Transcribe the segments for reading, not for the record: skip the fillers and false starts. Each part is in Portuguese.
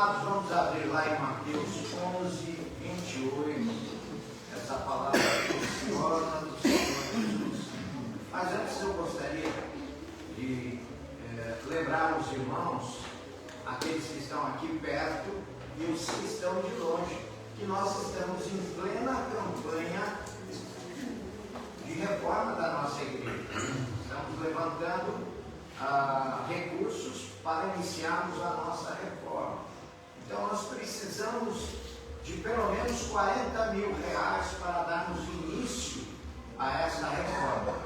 amados, vamos abrir lá em Mateus 11, 28, essa palavra preciosa do Senhor Jesus. Mas antes eu gostaria de lembrar os irmãos, aqueles que estão aqui perto e os que estão de longe, que nós estamos em plena campanha de reforma da nossa igreja. Estamos levantando recursos para iniciarmos a nossa reforma. Então nós precisamos de pelo menos 40 mil reais para darmos início a essa reforma.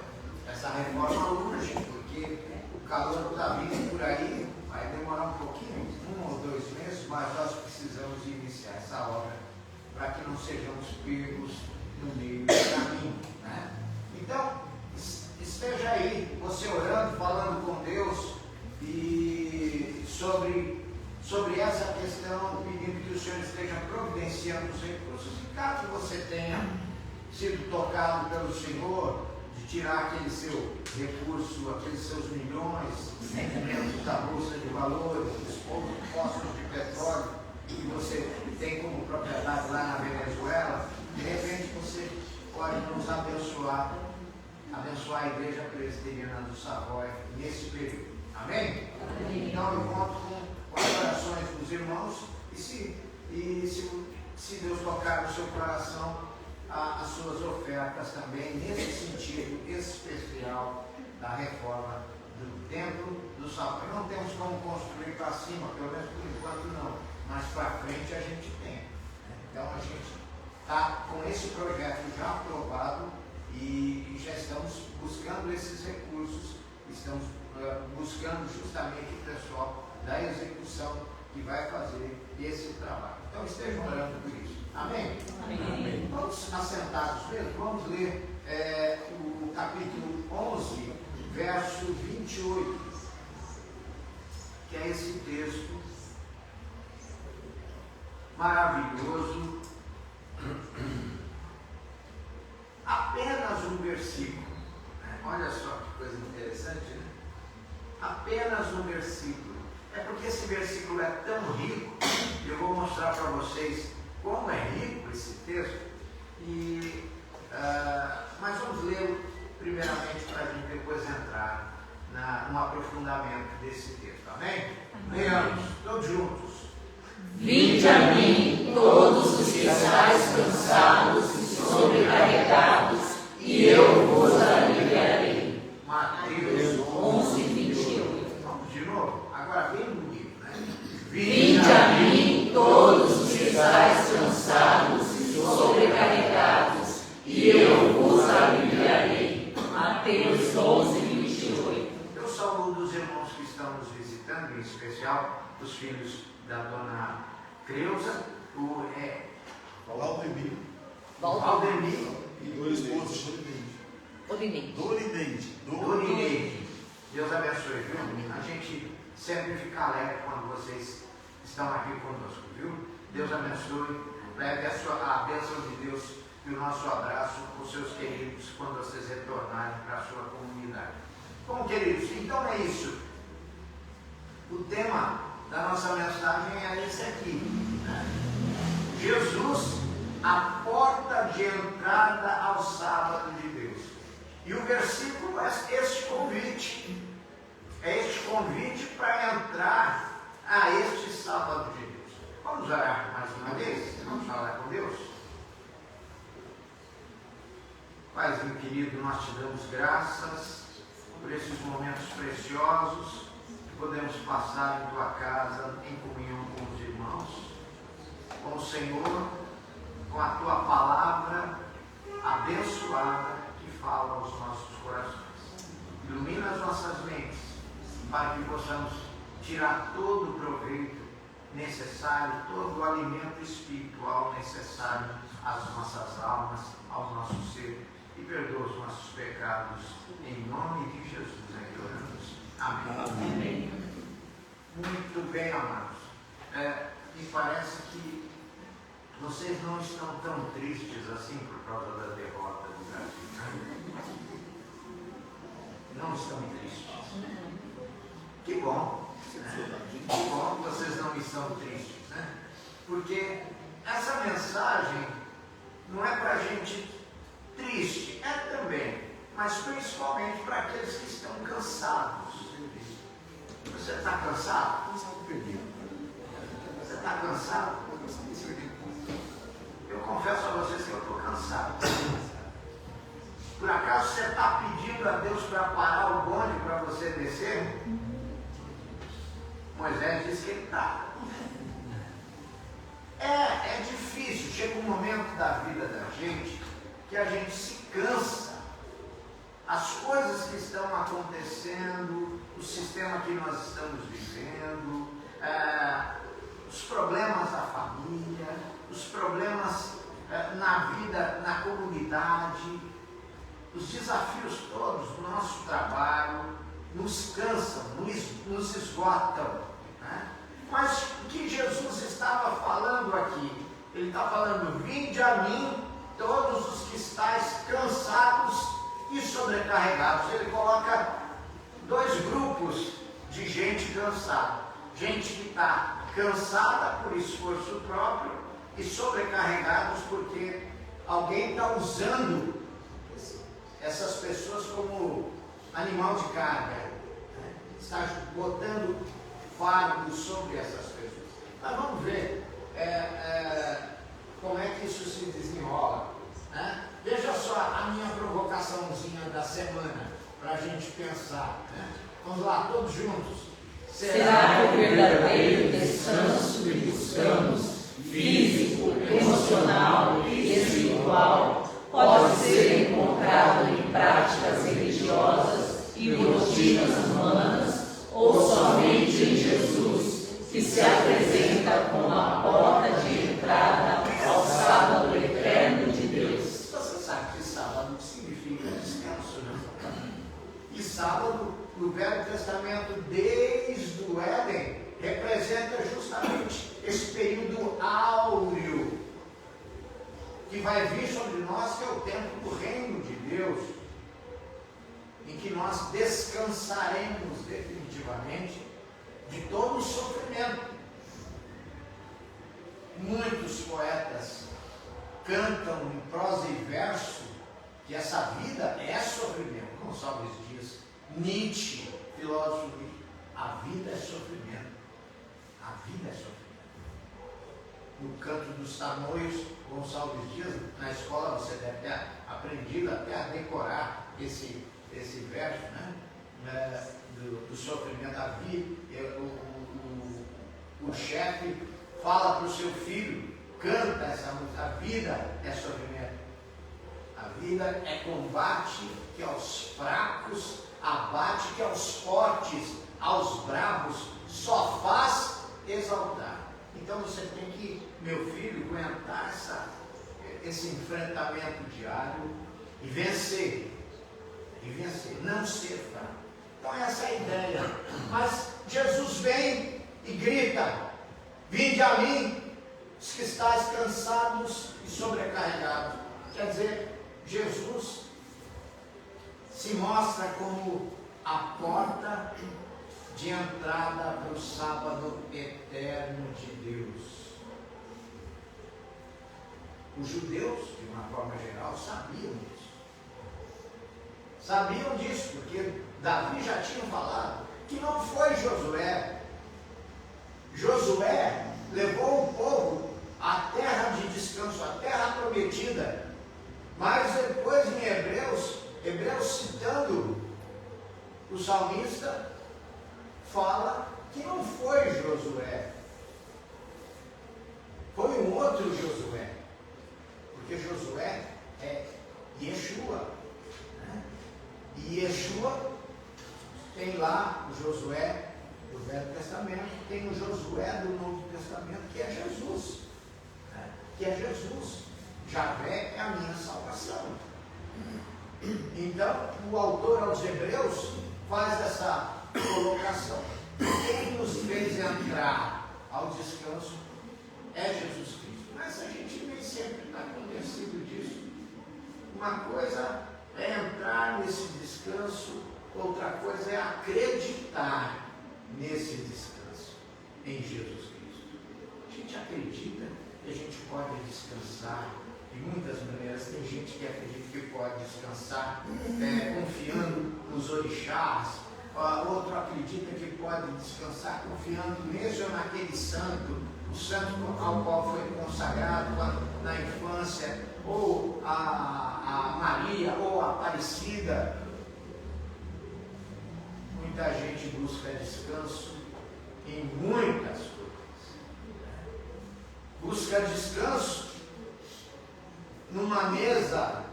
Essa reforma urge, porque o calor está vindo por aí, vai demorar um pouquinho, 1 ou 2 meses, mas nós precisamos iniciar essa obra para que não sejamos pegos no meio do caminho, né? Então, esteja aí, você orando, falando com Deus e sobre essa questão, pedindo que o Senhor esteja providenciando os recursos. E caso você tenha sido tocado pelo Senhor de tirar aquele seu recurso, aqueles seus milhões dentro da bolsa de valores, dos postos de petróleo que você tem como propriedade lá na Venezuela, de repente você pode nos abençoar a Igreja Presbiteriana do Savoy nesse período. Amém? Amém. Então eu conto com as orações dos irmãos e se Deus tocar no seu coração, as suas ofertas também nesse sentido especial da reforma do templo do Savoy. Não temos como construir para cima, pelo menos por enquanto não, mas para frente a gente tem. Então a gente está com esse projeto já aprovado e já estamos buscando esses recursos, estamos buscando justamente o pessoal da execução que vai fazer esse trabalho. Então estejam orando por isso. Amém? Amém. Todos assentados mesmo, vamos ler o capítulo 11, verso 28, que é esse texto maravilhoso. Apenas um versículo. Olha só que coisa interessante, né? Apenas um versículo. É porque esse versículo é tão rico, eu vou mostrar para vocês como é rico esse texto. Mas vamos lê-lo primeiramente para a gente depois entrar no aprofundamento desse texto. Amém? Leamos, todos juntos. Vinde a mim, todos os que estáis cansados e sobrecarregados, e eu vos aliviarei. Mateus 11, 28. Vamos de novo? Agora bem bonito, né? Vinde a mim, todos os que estáis cansados e sobrecarregados, e eu vos aliviarei. Mateus 11, 28. Eu saúdo os irmãos que estão nos visitando, em especial os filhos da dona Creuza, o Valdemir e 2 esposos, Dorineide. Deus abençoe, viu? A gente sempre fica alegre quando vocês estão aqui conosco, viu? Deus abençoe, leve a bênção de Deus e o nosso abraço com seus queridos quando vocês retornarem para a sua comunidade. Bom, queridos, então é isso. O tema da nossa mensagem é esse aqui, né? Jesus, a porta de entrada ao sábado de Deus. E o versículo é este convite. É este convite para entrar a este sábado de Deus. Vamos orar mais uma vez? Vamos falar com Deus? Paizinho querido, nós te damos graças por esses momentos preciosos que podemos passar em tua casa em comunhão com os irmãos, com o Senhor, com a tua palavra abençoada que fala aos nossos corações. Ilumina as nossas mentes para que possamos tirar todo o proveito necessário, todo o alimento espiritual necessário às nossas almas, ao nosso ser, e perdoa os nossos pecados, em nome de Jesus é que oramos. Amém. Amém. Muito bem, amados. Me parece que vocês não estão tão tristes assim por causa da derrota do Brasil. Não estão tristes. Que bom. Como vocês não estão tristes, né? Porque essa mensagem não é para gente triste, é também, mas principalmente para aqueles que estão cansados. Você está cansado? Você está cansado? Eu confesso a vocês que eu estou cansado. Por acaso você está pedindo a Deus para parar o bonde para você descer? Moisés disse que ele está. É difícil, chega um momento da vida da gente que a gente se cansa. As coisas que estão acontecendo, o sistema que nós estamos vivendo, os problemas da família, os problemas na vida, na comunidade, os desafios todos do nosso trabalho nos cansam, nos esgotam, né? Mas o que Jesus estava falando aqui? Ele está falando: vinde a mim todos os que estáis cansados e sobrecarregados. Ele coloca dois grupos de gente cansada: gente que está cansada por esforço próprio e sobrecarregados porque alguém está usando essas pessoas como animal de carga, né? Está botando fardo sobre essas pessoas. Mas vamos ver como é que isso se desenrola, né? Veja só a minha provocaçãozinha da semana para a gente pensar, né? Vamos lá, todos juntos. Será que o verdadeiro descanso que buscamos, físico, emocional e espiritual, pode ser encontrado em práticas religiosas e rotinas humanas, ou somente em Jesus, que se apresenta como a porta de entrada ao sábado eterno de Deus? Você sabe que sábado significa descanso, né? E sábado, no Velho Testamento, desde o Éden, representa justamente esse período áureo que vai vir sobre nós, que é o tempo do reino de Deus, em que nós descansaremos definitivamente de todo o sofrimento. Muitos poetas cantam em prosa e verso que essa vida é sofrimento. Gonçalves diz, Nietzsche, filósofo, a vida é sofrimento. A vida é sofrimento. No Canto dos Tamoios, Gonçalves Dias, na escola você deve ter aprendido até a decorar esse verso, né? Do sofrimento da vida. O chefe fala para o seu filho, canta essa música: a vida é sofrimento. A vida é combate que aos fracos abate, que aos fortes, aos bravos, só faz exaltar. Então você tem que, meu filho, aguentar esse enfrentamento diário e vencer. Não ser fraco. Então essa é a ideia. Mas Jesus vem e grita: vinde a mim, os que estáis cansados e sobrecarregados. Quer dizer, Jesus se mostra como a porta de entrada para o sábado eterno de Deus. Os judeus, de uma forma geral, sabiam disso. Sabiam disso, porque Davi já tinha falado que não foi Josué. Josué levou o povo à terra de descanso, à terra prometida. Mas depois em Hebreus citando o salmista, fala que não foi Josué, foi um outro Josué, porque Josué é Yeshua, né? E Yeshua tem lá o Josué do Velho Testamento, tem o Josué do Novo Testamento, que é Jesus, né? Que é Jesus. Javé é a minha salvação. Então, o autor aos Hebreus faz essa colocação: quem nos fez entrar ao descanso é Jesus Cristo. Mas a gente nem sempre está convencido disso. Uma coisa é entrar nesse descanso, outra coisa é acreditar nesse descanso, em Jesus Cristo. A gente acredita que a gente pode descansar de muitas maneiras. Tem gente que acredita que pode descansar confiando nos orixás, outro acredita que pode descansar confiando nesse ou naquele santo, o santo ao qual foi consagrado na infância, ou a Maria, ou a Aparecida. Muita gente busca descanso em muitas coisas. Busca descanso numa mesa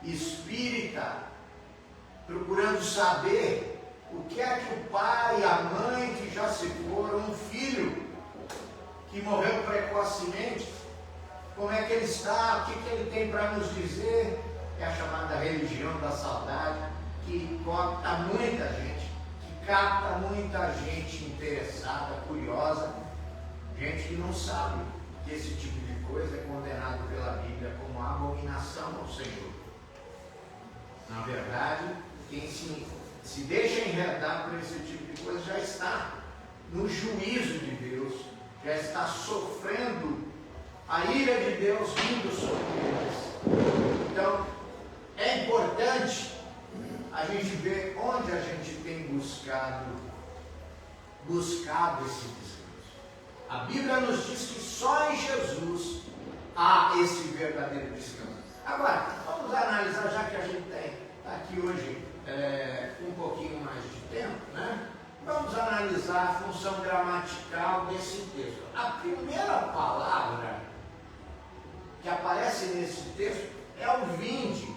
espírita, procurando saber o que é que o pai e a mãe que já se foram, um filho que morreu precocemente, como é que ele está, o que ele tem para nos dizer. É a chamada religião da saudade, que capta muita gente, interessada, curiosa, gente que não sabe que esse tipo de coisa é condenado pela Bíblia como abominação ao Senhor. Na verdade, quem se deixa enredar por esse tipo de coisa já está no juízo de Deus, já está sofrendo a ira de Deus vindo sobre eles. Então, é importante a gente ver onde a gente tem buscado esse descanso. A Bíblia nos diz que só em Jesus há esse verdadeiro descanso. Agora, vamos analisar, já que a gente está aqui hoje um pouquinho mais de tempo, né? Vamos analisar a função gramatical desse texto. A primeira palavra que aparece nesse texto é o vinde.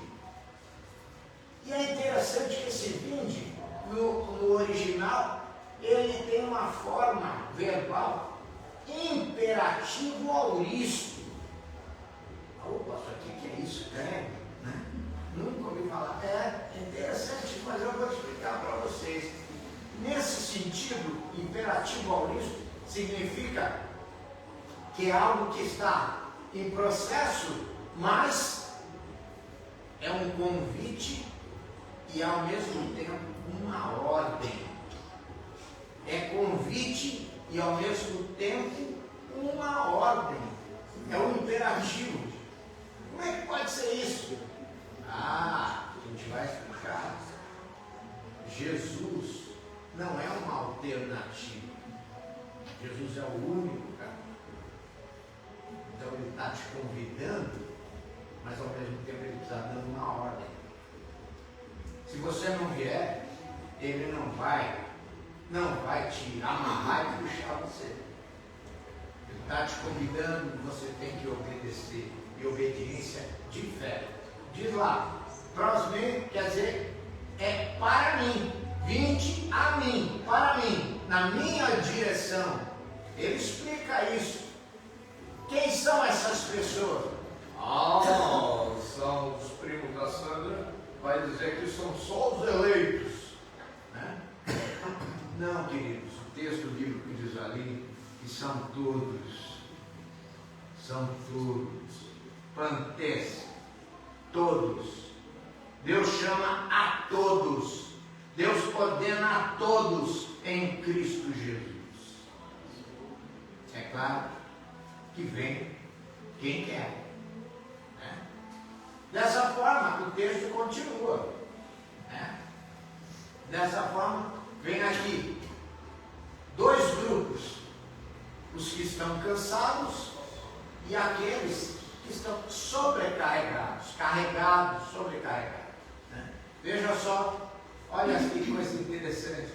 E é interessante que esse vinde, no original, ele tem uma forma verbal imperativo auristo. Opa, isso aqui que é isso? Né? Nunca ouvi falar. É interessante, mas eu vou explicar para vocês. Nesse sentido, imperativo auristo significa que é algo que está em processo, mas é um convite e ao mesmo tempo uma ordem. É convite e ao mesmo tempo uma ordem. É um imperativo. Como é que pode ser isso? A gente vai explicar. Jesus não é uma alternativa. Jesus é o único caminho. Então ele está te convidando, mas ao mesmo tempo ele está dando uma ordem. Se você não vier, ele não vai te amarrar e puxar você. Ele está te convidando, você tem que obedecer. E obediência de fé. Diz lá, prosme quer dizer, é para mim. Vinde a mim, para mim, na minha direção. Ele explica isso. Quem são essas pessoas? São os primos da Sandra. Vai dizer que são só os eleitos, né? Não, queridos, o texto bíblico diz ali que são todos, plantes, todos. Deus chama a todos, Deus ordena a todos em Cristo Jesus. É claro que vem quem quer. Dessa forma, o texto continua. Dessa forma, vem aqui dois grupos: os que estão cansados e aqueles que estão sobrecarregados, sobrecarregados. Veja só, olha que coisa interessante.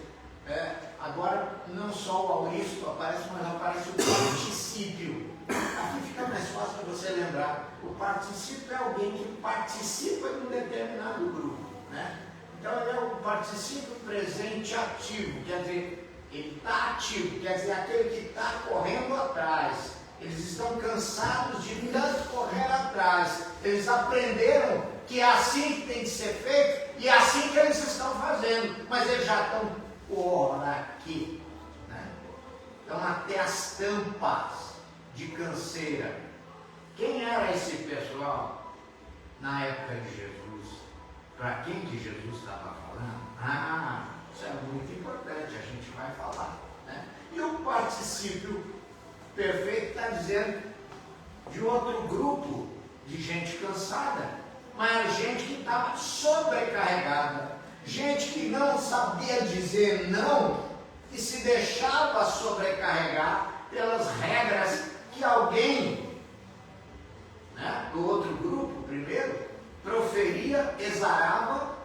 Agora, não só o auristo aparece, mas aparece o particípio. Aqui fica mais fácil para você lembrar. O particípio é alguém que participa de um determinado grupo, né? Então ele é o particípio presente ativo, quer dizer, ele está ativo, quer dizer, aquele que está correndo atrás. Eles estão cansados de tanto correr atrás. Eles aprenderam que é assim que tem que ser feito e é assim que eles estão fazendo, mas eles já estão por aqui, né? Então até as tampas de canseira. Quem era esse pessoal na época de Jesus? Para quem que Jesus estava falando? Isso é muito importante, a gente vai falar, né? E o particípio perfeito está dizendo de outro grupo de gente cansada, mas gente que estava sobrecarregada, gente que não sabia dizer não e se deixava sobrecarregar pelas regras que alguém, né, do outro grupo, primeiro, proferia, exarava,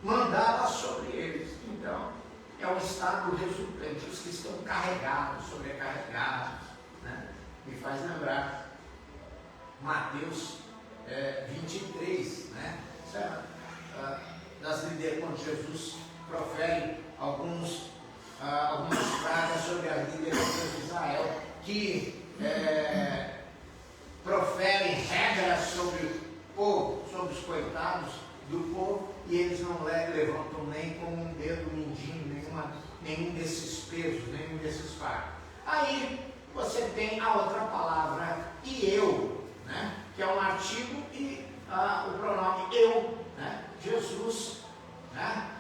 mandava sobre eles. Então, é um estado resultante, os que estão carregados, sobrecarregados, né? Me faz lembrar Mateus 23, né? Das lideranças, quando Jesus profere algumas frases sobre a liderança de Israel, que proferem regras sobre o povo, sobre os coitados do povo, e eles não levantam nem com um dedo mindinho, nenhum desses pesos, nenhum desses fardos. Aí você tem a outra palavra, e eu, né? Que é um artigo e o pronome eu, né? Jesus, né?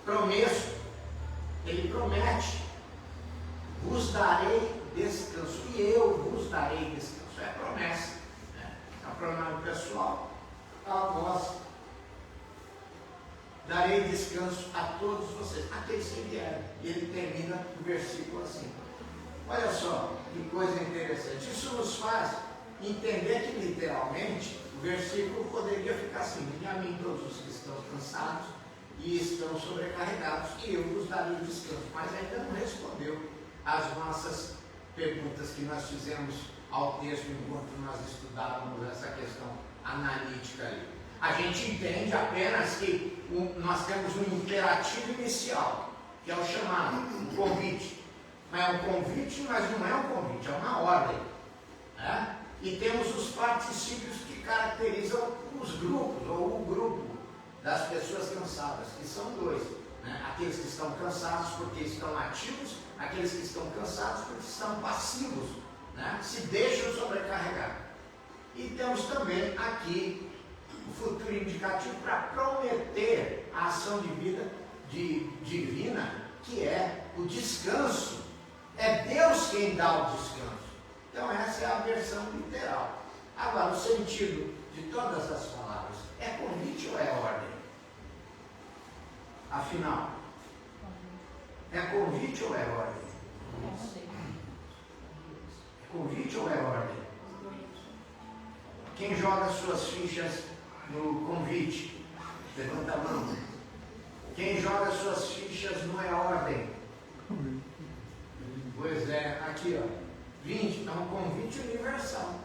Promesso, ele promete, vos darei descanso, e eu vos darei descanso, é promessa, né? É um pronome pessoal, a voz. Darei descanso a todos vocês, aqueles que vierem. E ele termina o versículo assim. Olha só, que coisa interessante. Isso nos faz entender que, literalmente, o versículo poderia ficar assim: venha a mim todos os que estão cansados e estão sobrecarregados, e eu vos darei descanso. Mas ainda não respondeu às nossas perguntas que nós fizemos ao texto enquanto nós estudávamos essa questão analítica aí. A gente entende apenas que nós temos um imperativo inicial, que é o chamado, um convite. Mas é um convite, mas não é um convite, é uma ordem, né? E temos os particípios que caracterizam os grupos, ou o grupo das pessoas cansadas, que são dois, né? Aqueles que estão cansados porque estão ativos, aqueles que estão cansados porque estão passivos, né? Se deixam sobrecarregar. E temos também aqui o futuro indicativo para prometer a ação de vida divina, que é o descanso. É Deus quem dá o descanso. Então essa é a versão literal. Agora, o sentido de todas as palavras, é convite ou é ordem? Afinal, é convite ou é ordem? É convite ou é ordem? Quem joga suas fichas no convite? Levanta a mão. Quem joga suas fichas não é ordem? Pois é, aqui ó, 20, é um convite universal,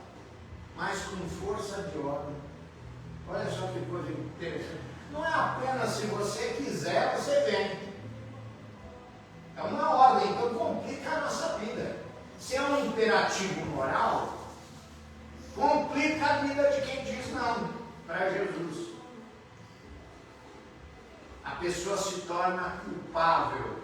mas com força de ordem. Olha só que coisa interessante. Não é apenas se você quiser, você vem. É uma ordem, então complica a nossa vida. Se é um imperativo moral, complica a vida de quem diz não para Jesus. A pessoa se torna culpável.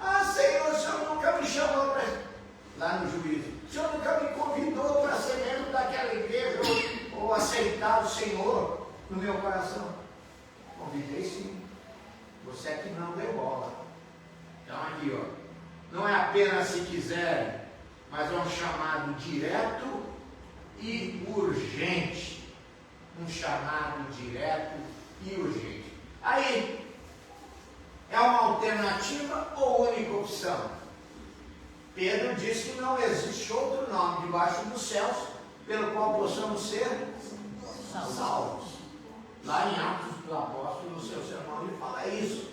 Ah, Senhor, o Senhor nunca me chamou para... Lá no juízo. O Senhor nunca me convidou para ser membro daquela igreja ou aceitar o Senhor no meu coração. Convidei sim. Você é que não deu bola. Então aqui, ó. Não é apenas se quiser, mas é um chamado direto e urgente. Um chamado direto e urgente. Aí, é uma alternativa ou única opção? Pedro diz que não existe outro nome debaixo dos céus pelo qual possamos ser salvos. Lá em Atos do Apóstolo, no seu sermão, ele fala isso.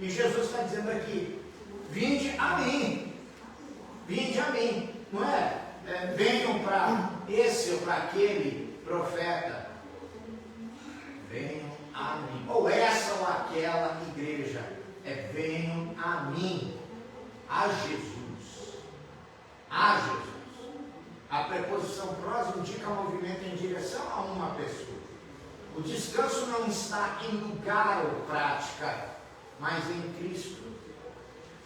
E Jesus está dizendo aqui: vinde a mim. Vinde a mim. Não é? Venham para esse ou para aquele profeta. Venham a mim. Ou essa ou aquela igreja. Venham a mim. A Jesus. A Jesus. A preposição prós indica movimento em direção a uma pessoa. O descanso não está em lugar ou prática, mas em Cristo.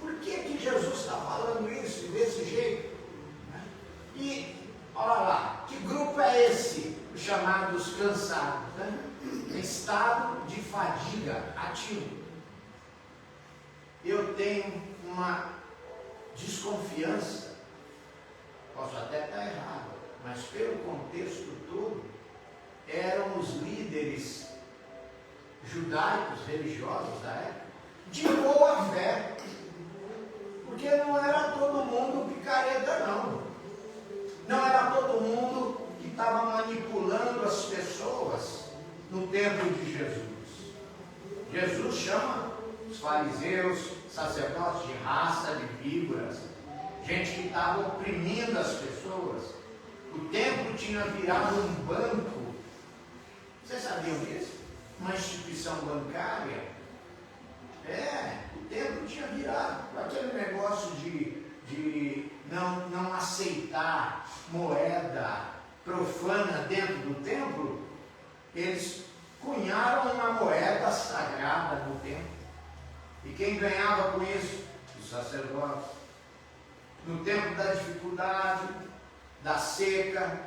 Por que Jesus está falando isso desse jeito? E, olha lá, que grupo é esse? Os chamados cansados, né? Estado de fadiga ativo. tenho uma desconfiança, posso até estar errado, mas pelo contexto todo, eram os líderes judaicos, religiosos da época, de boa fé, porque não era todo mundo picareta, não. Não era todo mundo que estava manipulando as pessoas no tempo de Jesus. Jesus chama os fariseus, sacerdotes de raça de víboras, gente que estava oprimindo as pessoas. O templo tinha virado um banco. Vocês sabiam disso? Uma instituição bancária. O templo tinha virado aquele negócio de não aceitar moeda profana dentro do templo. Eles cunharam uma moeda sagrada no templo. E quem ganhava com isso? Os sacerdotes. No tempo da dificuldade, da seca,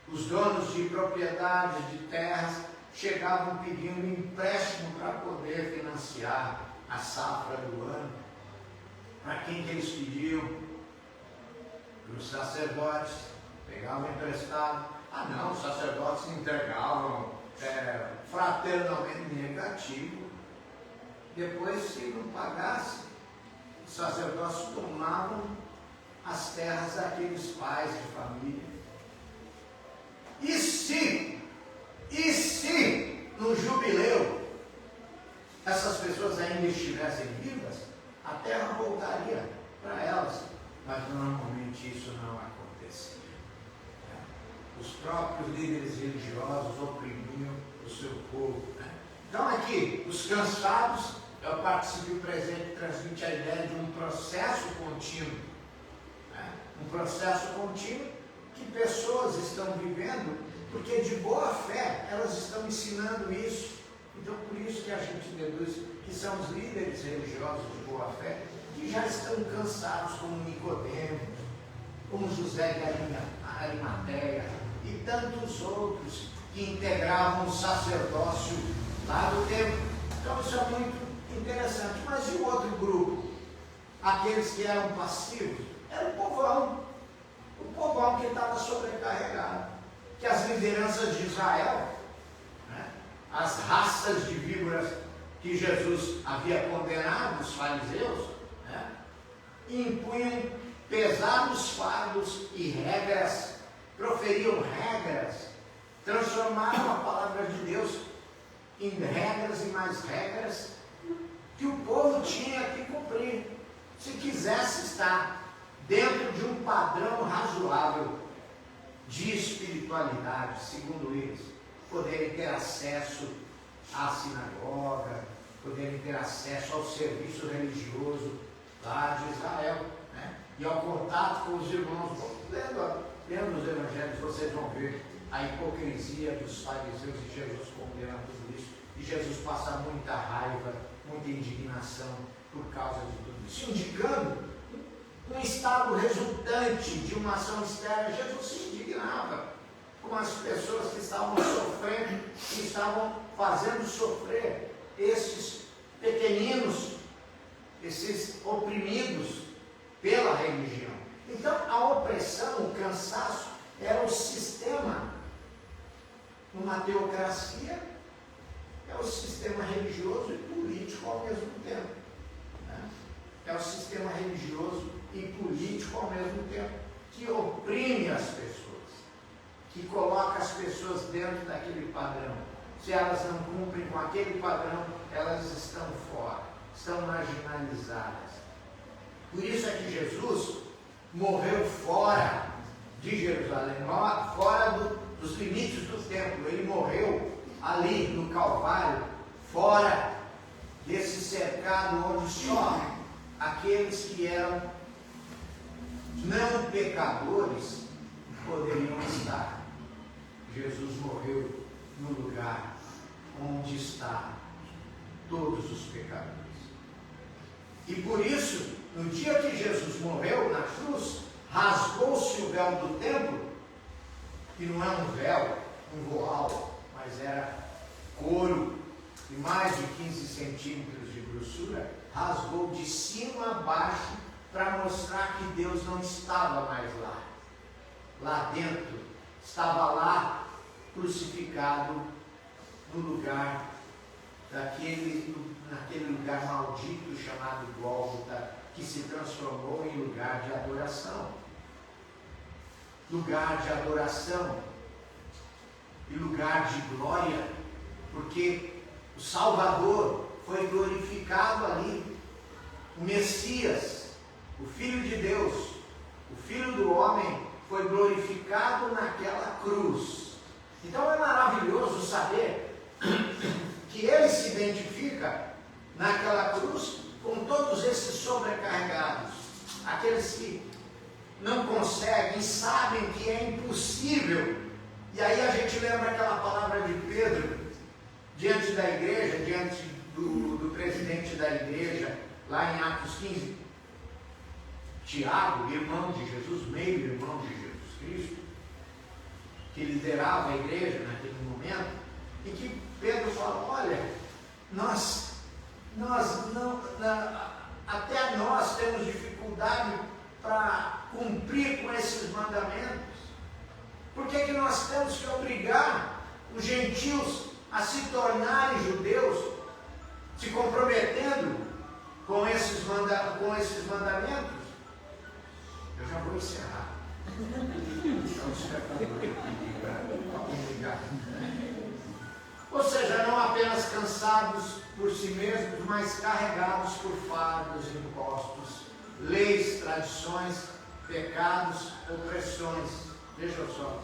os donos de propriedades de terras chegavam pedindo empréstimo para poder financiar a safra do ano. Para quem que eles pediam? Para os sacerdotes. Pegavam emprestado. Não, os sacerdotes entregavam fraternalmente negativo. Depois, se não pagasse, os sacerdotes tomavam as terras daqueles pais de família. E se no jubileu essas pessoas ainda estivessem vivas, a terra voltaria para elas. Mas normalmente isso não acontecia. Os próprios líderes religiosos oprimiam o seu povo. Então aqui, os cansados, é o participio presente que transmite a ideia de um processo contínuo. Um processo contínuo que pessoas estão vivendo, porque de boa fé elas estão ensinando isso. Então por isso que a gente deduz que são os líderes religiosos de boa fé, que já estão cansados, como Nicodemo, como José de Arimateia e tantos outros que integravam o sacerdócio lá do templo. Então isso é muito interessante. Mas e o outro grupo? Aqueles que eram passivos? Era o povão que estava sobrecarregado, que as lideranças de Israel, as raças de víboras que Jesus havia condenado, os fariseus, impunham pesados fardos e regras, proferiam regras, transformaram a palavra de Deus em regras e mais regras que o povo tinha que cumprir, se quisesse estar dentro de um padrão razoável de espiritualidade, segundo eles, poderem ter acesso à sinagoga, poderem ter acesso ao serviço religioso lá de Israel, e ao contato com os irmãos. Lendo os evangelhos, vocês vão ver a hipocrisia dos fariseus, e Jesus condena tudo isso, e Jesus passa muita raiva, muita indignação por causa de tudo isso, indicando um estado resultante de uma ação externa. Jesus se indignava com as pessoas que estavam sofrendo, que estavam fazendo sofrer esses pequeninos, esses oprimidos pela religião. Então a opressão, o cansaço, era o sistema, uma teocracia, é o sistema religioso e político ao mesmo tempo. É o sistema religioso e político ao mesmo tempo, que oprime as pessoas, que coloca as pessoas dentro daquele padrão. Se elas não cumprem com aquele padrão, elas estão fora, estão marginalizadas. Por isso é que Jesus morreu fora de Jerusalém, fora dos limites do templo. Ele morreu ali no Calvário, fora desse cercado onde só aqueles que eram não pecadores poderiam estar. Jesus morreu no lugar onde estão todos os pecadores. E por isso, no dia que Jesus morreu na cruz, rasgou-se o véu do templo, que não é um véu, um voal, mas era couro e mais de 15 centímetros de grossura. rasgou de cima a baixo para mostrar que Deus não estava mais lá. Lá dentro, estava lá crucificado no lugar naquele lugar maldito chamado Gólgota, que se transformou em lugar de adoração. Lugar de adoração e lugar de glória, porque o Salvador foi glorificado ali, o Messias, o Filho de Deus, o Filho do homem foi glorificado naquela cruz. Então é maravilhoso saber que ele se identifica naquela cruz com todos esses sobrecarregados, aqueles que não conseguem, sabem que é impossível. E aí a gente lembra aquela palavra de Pedro diante da igreja, diante do presidente da igreja, lá em Atos 15. Tiago, irmão de Jesus, meio irmão de Jesus Cristo, que liderava a igreja naquele momento, e que Pedro falou: olha, até nós temos dificuldade para cumprir com esses mandamentos. Por que nós temos que obrigar os gentios a se tornarem judeus, se comprometendo com esses mandamentos? Eu já vou encerrar. Ou seja, não apenas cansados por si mesmos, mas carregados por fardos impostos, leis, tradições, pecados, opressões. Veja só.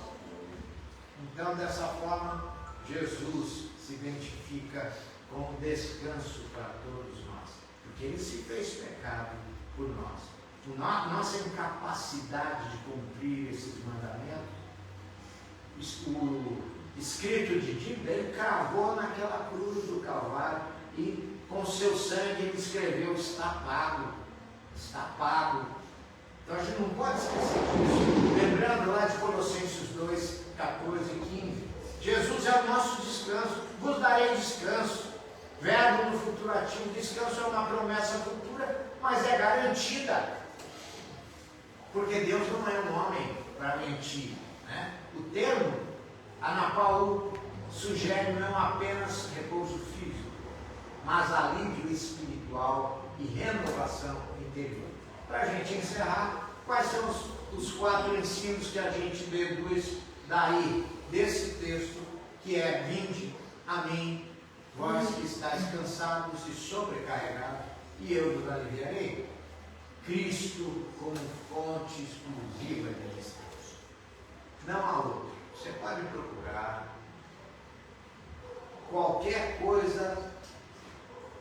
Então, dessa forma, Jesus se identifica como descanso para todos nós, porque ele se fez pecado por nós. Nossa incapacidade de cumprir esses mandamentos, o escrito de dívida, ele cravou naquela cruz do Calvário e com seu sangue ele escreveu: está pago, está pago. Então a gente não pode esquecer disso. Lembrando lá de Colossenses 2, 14 e 15, Jesus é o nosso descanso. Vos darei descanso. Verbo no futuro ativo. Descanso é uma promessa futura, mas é garantida. Porque Deus não é um homem para mentir, né? O termo Anapau sugere não apenas repouso físico, mas alívio espiritual e renovação interior. Para a gente encerrar, quais são os 4 ensinos que a gente deduz daí, desse texto, que é: vinde a mim, vós que estáis cansados e sobrecarregados, e eu vos aliviarei. Cristo como fonte exclusiva de descanso. Não há outro. Você pode procurar qualquer coisa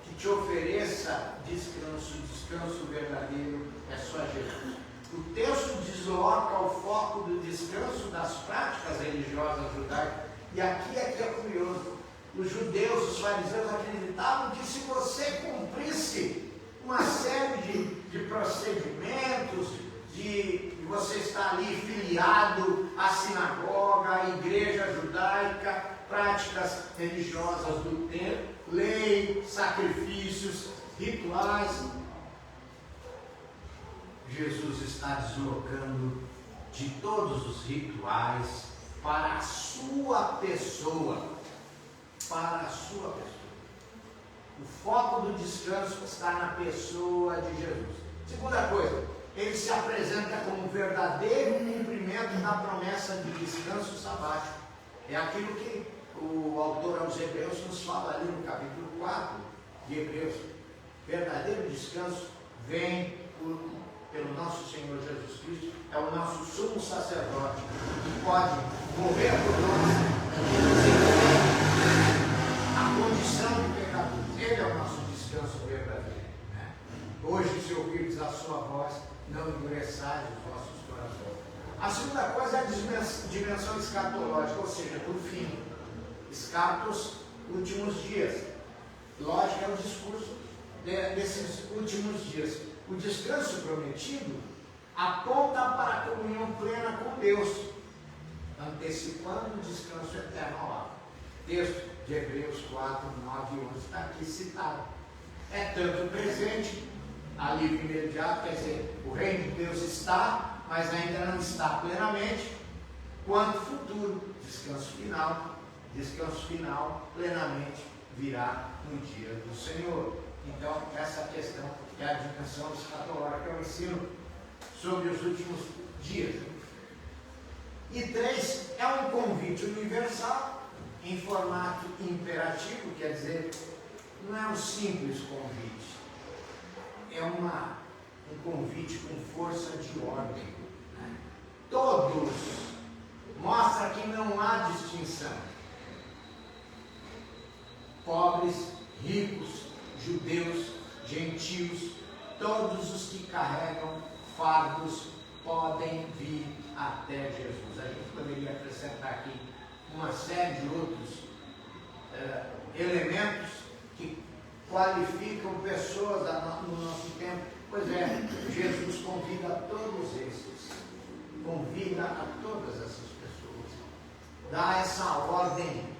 que te ofereça descanso verdadeiro, é só Jesus. O texto desloca o foco do descanso das práticas religiosas judaicas, e aqui é que é curioso. Os judeus, os fariseus acreditavam que se você cumprisse uma série de procedimentos, de você estar ali filiado à sinagoga, à igreja judaica, práticas religiosas do templo, lei, sacrifícios, rituais. Jesus está deslocando de todos os rituais para a sua pessoa. Para a sua pessoa. O foco do descanso está na pessoa de Jesus. Segunda coisa, ele se apresenta como verdadeiro cumprimento da promessa de descanso sabático. É aquilo que o autor aos Hebreus nos fala ali no capítulo 4 de Hebreus. Verdadeiro descanso vem pelo nosso Senhor Jesus Cristo, é o nosso sumo sacerdote, que pode morrer por nós, a condição de pecadores. Ele é o nosso descanso verdadeiro, né? Hoje, se ouvirdes a sua voz, não endureçais os vossos corações. A segunda coisa é a dimensão escatológica, ou seja, do fim. Escatos, últimos dias. Lógico, é o discurso desses últimos dias. O descanso prometido aponta para a comunhão plena com Deus, antecipando o descanso eterno ao lado. Texto de Hebreus 4, 9 e 11 está aqui citado. é tanto presente, alívio imediato, quer dizer, o reino de Deus está, mas ainda não está plenamente, quanto futuro, descanso final plenamente virá no dia do Senhor. Então, essa questão é a dimensão escatológica, é o ensino sobre os últimos dias. E 3, é um convite universal, em formato imperativo, quer dizer, não é um simples convite, é um convite com força de ordem. Né? Todos, mostra que não há distinção. Pobres, ricos, judeus, gentios, todos os que carregam fardos podem vir até Jesus. A gente poderia acrescentar aqui uma série de outros elementos que qualificam pessoas no nosso tempo. Pois é, Jesus convida a todos esses, convida a todas essas pessoas, dá essa ordem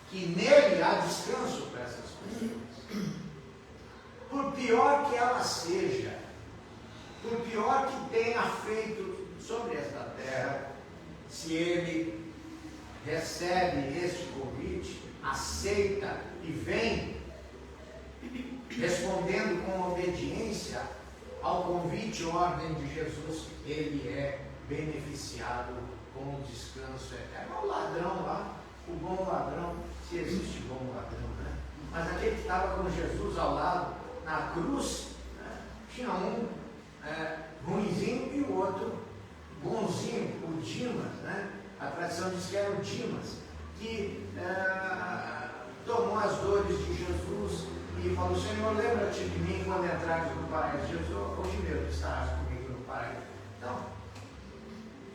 que nele há descanso para essas pessoas. Por pior que ela seja, por pior que tenha feito sobre esta terra, se ele recebe este convite, aceita e vem, respondendo com obediência ao convite e ordem de Jesus, ele é beneficiado com o descanso eterno. É o ladrão lá, o bom ladrão, se existe bom ladrão, né? Mas aquele que estava com Jesus ao lado, na cruz, né? Tinha um ruinzinho e o outro bonzinho, o Dimas, né? A tradição diz que era o Dimas, que tomou as dores de Jesus e falou: Senhor, lembra-te de mim quando entrares no paraíso. Jesus, hoje mesmo estarás comigo no paraíso. Então,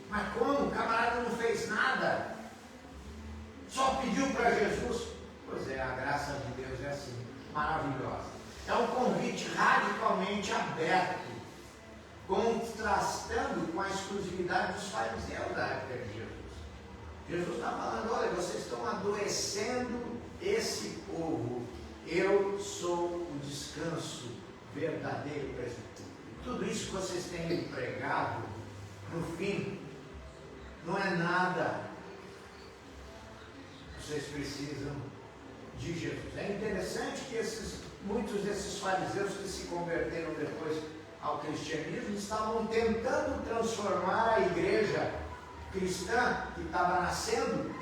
mas como? O camarada não fez nada, só pediu para Jesus. Pois é, a graça de Deus é assim, maravilhosa. É um convite radicalmente aberto, contrastando com a exclusividade dos fariseus da época de Jesus. Jesus está falando: olha, vocês estão adoecendo esse povo, eu sou o descanso verdadeiro para esse povo. Tudo isso que vocês têm pregado, no fim, não é nada. Vocês precisam de Jesus. É interessante que muitos desses fariseus que se converteram depois ao cristianismo estavam tentando transformar a igreja cristã que estava nascendo,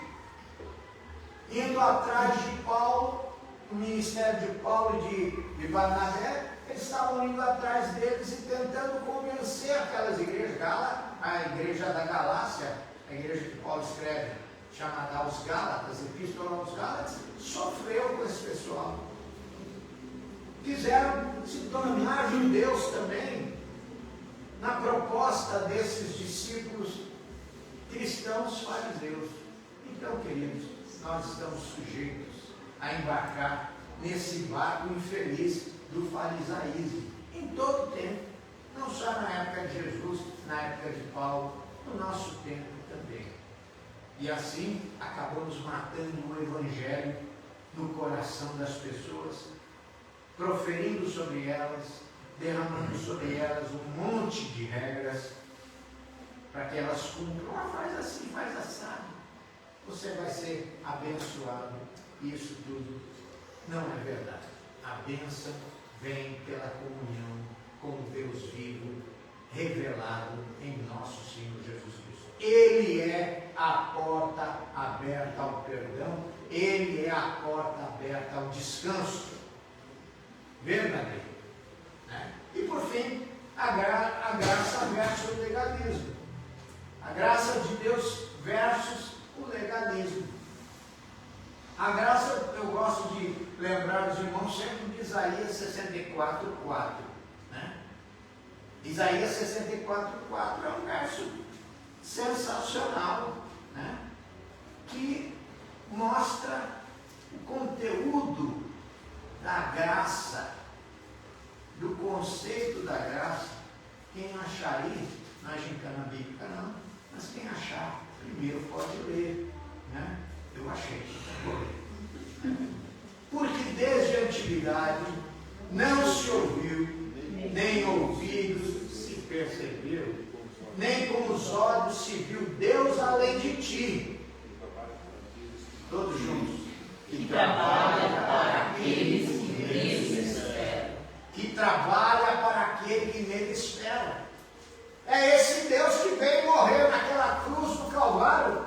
indo atrás de Paulo, o ministério de Paulo e de Barnabé. Eles estavam indo atrás deles e tentando convencer aquelas igrejas, a igreja da Galácia, a igreja que Paulo escreve, chamada aos Gálatas, Epístola aos Gálatas, sofreu com esse pessoal. Quiseram se tornar judeus também, na proposta desses discípulos cristãos fariseus. Então, queridos, nós estamos sujeitos a embarcar nesse barco infeliz do farisaísmo, em todo o tempo, não só na época de Jesus, na época de Paulo, no nosso tempo também. E assim acabamos matando o Evangelho no coração das pessoas, proferindo sobre elas, derramando sobre elas um monte de regras, para que elas cumpram. Faz assim, faz assado, você vai ser abençoado. Isso tudo não é verdade. A bênção vem pela comunhão com o Deus vivo, revelado em nosso Senhor Jesus Cristo. Ele é a porta aberta ao perdão, ele é a porta aberta ao descanso verdadeiro. Né? E por fim, a graça versus o legalismo. A graça de Deus versus o legalismo. A graça, eu gosto de lembrar os irmãos sempre de Isaías 64:4. Né? Isaías 64:4 é um verso sensacional, né? Que mostra o conteúdo da graça, do conceito da graça. Quem achar aí, não é gincana bíblica não, mas quem achar, primeiro pode ler, né? Eu achei, vou ler. Porque desde a antiguidade não se ouviu, nem ouvidos se perceberam, nem com os olhos se viu Deus além de ti. Todos juntos. Que trabalha para aqueles que nele esperam. Que trabalha para aquele que nele espera. É esse Deus que veio morrer naquela cruz do Calvário,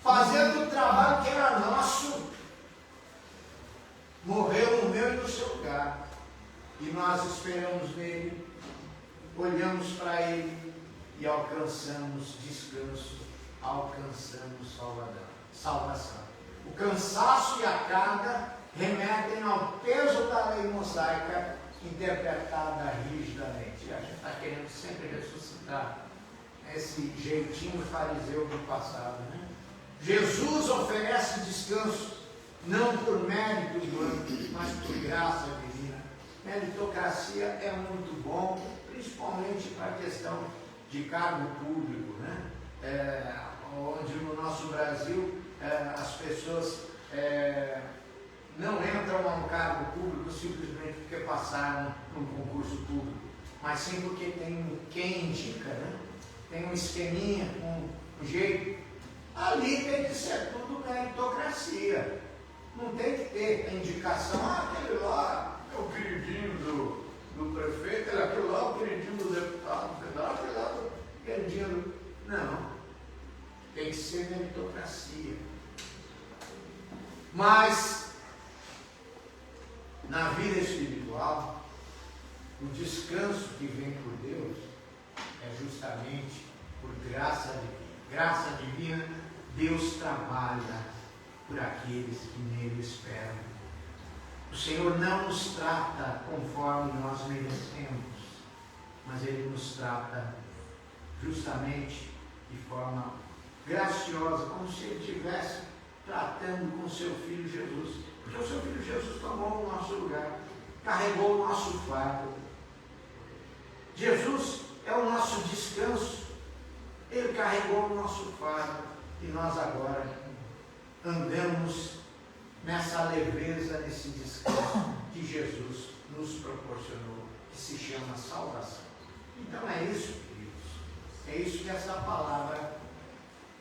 fazendo o trabalho que era nosso. Morreu no meu e no seu lugar. E nós esperamos nele, olhamos para ele e alcançamos descanso, alcançamos salvação. O cansaço e a carga remetem ao peso da lei mosaica interpretada rigidamente. E a gente está querendo sempre ressuscitar esse jeitinho fariseu do passado, né? Jesus oferece descanso, não por mérito humano, mas por graça divina. Meritocracia é muito bom, principalmente para a questão de cargo público, né? Onde no nosso Brasil as pessoas não entram a um cargo público simplesmente porque passaram num concurso público, mas sim porque tem quem indica, né? Tem um esqueminha, um jeito. Ali tem que ser tudo meritocracia. Não tem que ter a indicação, aquele lá é o queridinho do prefeito, aquele lá é o queridinho do deputado federal, aquele lá é o queridinho do... Não. Tem que ser meritocracia. Mas, na vida espiritual, o descanso que vem por Deus é justamente por graça divina. Graça divina, Deus trabalha por aqueles que nele esperam. O Senhor não nos trata conforme nós merecemos, mas Ele nos trata justamente de forma graciosa, como se Ele estivesse tratando com o seu Filho Jesus. Porque o seu Filho Jesus tomou o nosso lugar, carregou o nosso fardo. Jesus é o nosso descanso. Ele carregou o nosso fardo e nós agora andamos nessa leveza, nesse descanso que Jesus nos proporcionou, que se chama salvação. Então é isso, queridos. É isso que essa palavra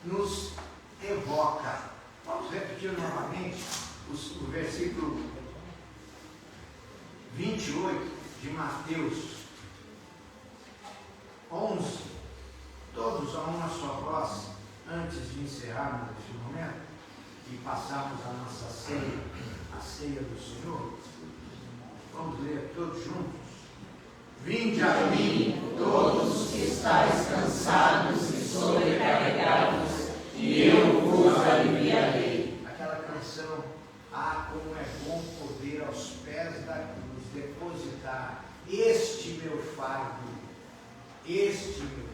nos evoca. Vamos repetir novamente o versículo 28 de Mateus 11. Todos a uma só voz, antes de encerrarmos este momento e passarmos a nossa ceia, a ceia do Senhor. Vamos ler todos juntos. Vinde a mim, todos os que estáis cansados e sobrecarregados, e eu vos aliviarei. Aquela canção, como é bom poder aos pés da cruz depositar este meu fardo, este meu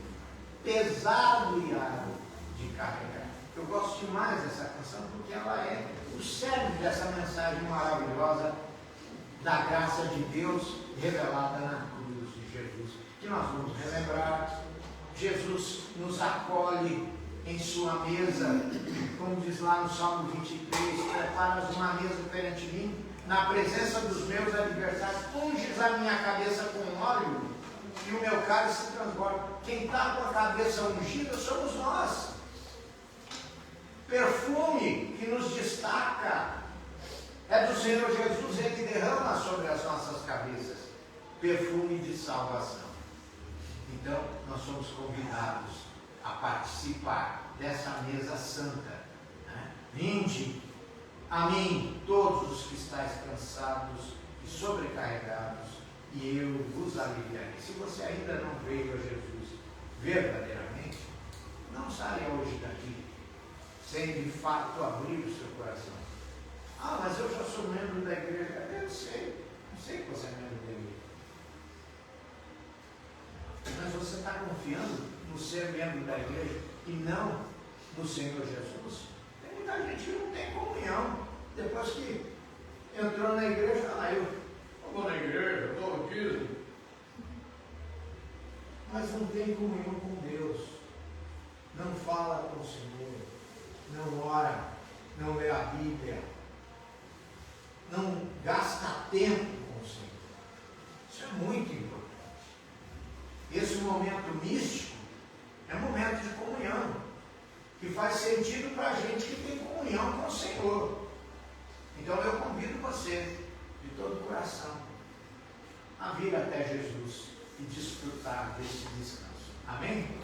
pesado e árduo de carregar. Eu gosto demais dessa canção porque ela é o cerne dessa mensagem maravilhosa da graça de Deus revelada na cruz de Jesus, que nós vamos relembrar. Jesus nos acolhe em sua mesa, como diz lá no Salmo 23, preparas uma mesa perante mim, na presença dos meus adversários, unges a minha cabeça com óleo, e o meu cálice se transborda. Quem está com a cabeça ungida somos nós. Perfume que nos destaca é do Senhor Jesus, Ele que derrama sobre as nossas cabeças perfume de salvação. Então, nós somos convidados a participar dessa mesa santa, né? Vinde a mim, todos os que estáis cansados e sobrecarregados, e eu vos aliviarei. Se você ainda não veio a Jesus verdadeiramente, não saia hoje daqui sem de fato abrir o seu coração. Mas eu já sou membro da igreja. Eu sei que você é membro da igreja. Mas você está confiando no ser membro da igreja e não no Senhor Jesus? Tem muita gente que não tem comunhão. Depois que entrou na igreja, eu vou na igreja, estou aqui. Mas não tem comunhão com Deus. Não fala com o Senhor. Não ora. Não lê a Bíblia. Não gasta tempo com o Senhor. faz sentido para a gente que tem comunhão com o Senhor. Então eu convido você, de todo o coração, a vir até Jesus e desfrutar desse descanso. Amém?